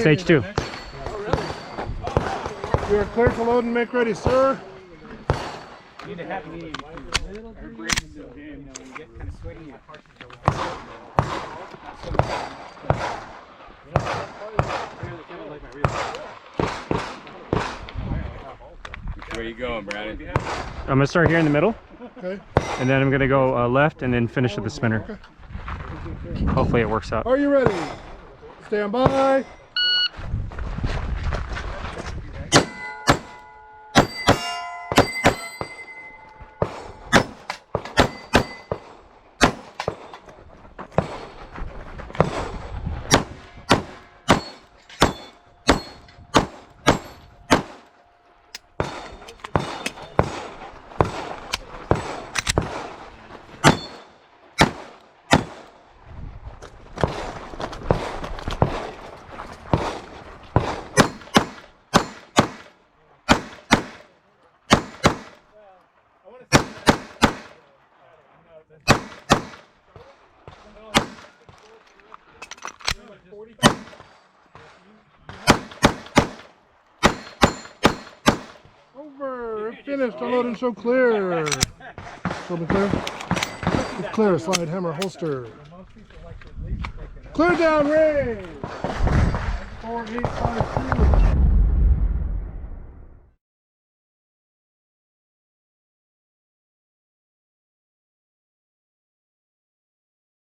stage 2. You are clear to load and make ready, sir. You need a happy medium. When you get kind of sweaty, your heart Where you going, Brandon? I'm going to start here in the middle. Okay. And then I'm going to go left and then finish with the spinner. Okay. Hopefully it works out. Are you ready? Stand by. Over. Finished. Unload and show clear. Show me clear. With clear. Slide hammer holster. Clear down range. 4852.